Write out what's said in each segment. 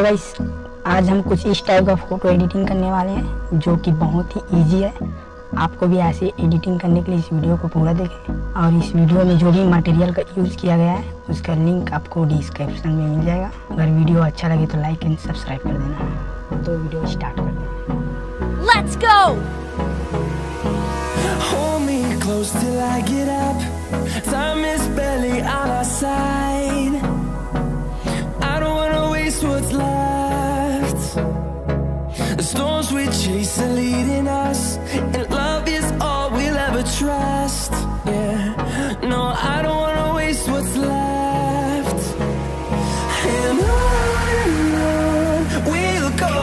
Hello guys, आज हम कुछ इस टाइप का फ़ोटो एडिटिंग करने वाले हैं जो कि बहुत ही इजी है। आपको भी ऐसे एडिटिंग करने के लिए इस वीडियो को पूरा देखें और इस वीडियो में जो भी मटेरियल का यूज़ किया गया है उसका लिंक आपको डिस्क्रिप्शन में मिल जाएगा। अगर वीडियो अच्छा लगे तो लाइक एंड सब्सक्राइब कर देना। तो वीडियो स्टार्ट कर दें। Let's go! Hold me close till I get up. Time is barely on our side. I don't wanna waste what's left. The storms we chase are leading us, and love is all we'll ever trust. Yeah, no, I don't wanna waste what's left. And on we'll go,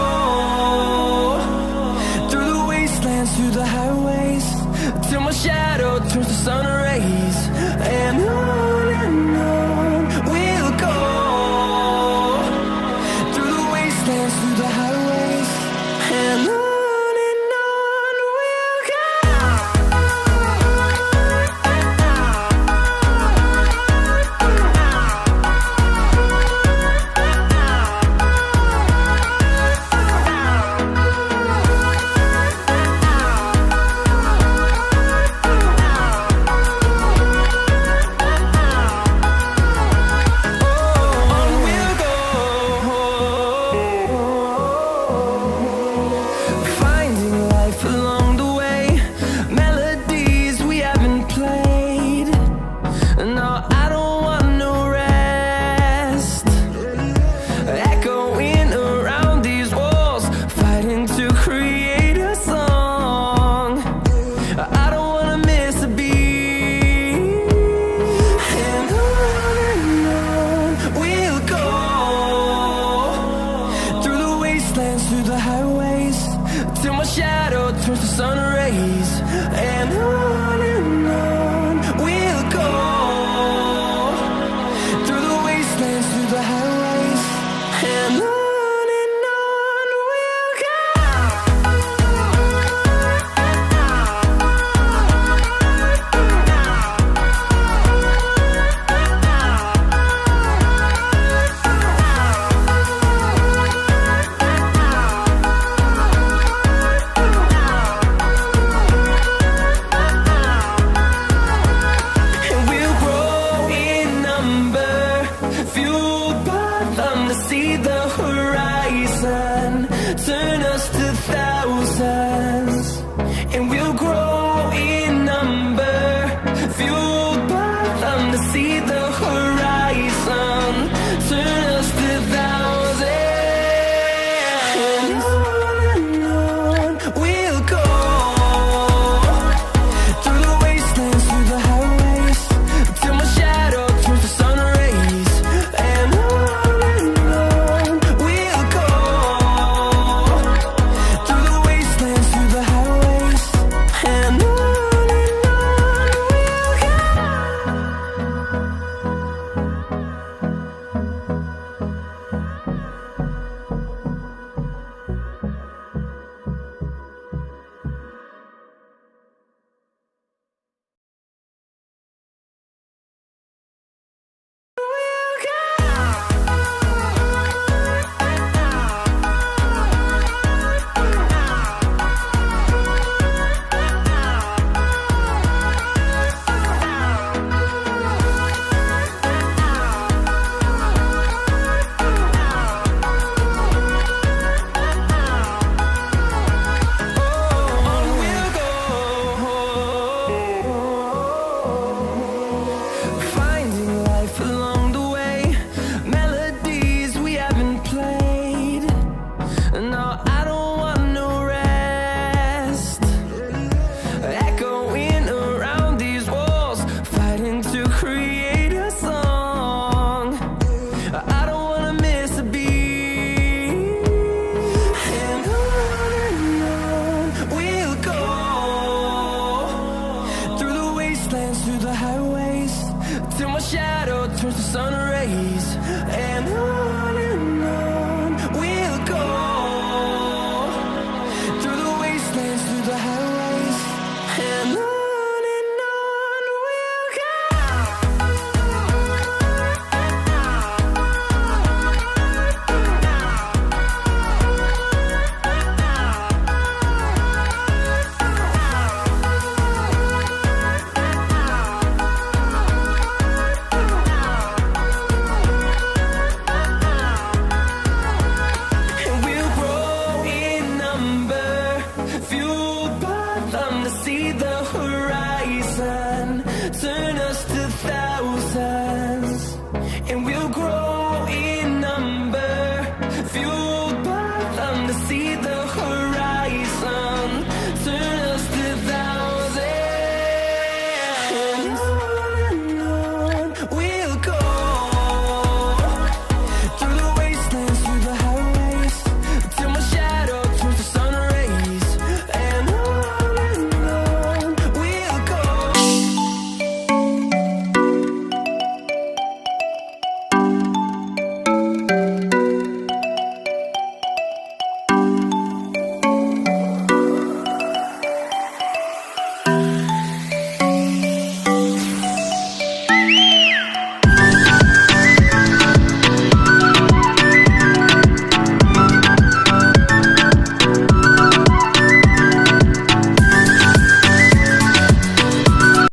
through the wastelands, through the highways, till my shadow turns to sun rays. And on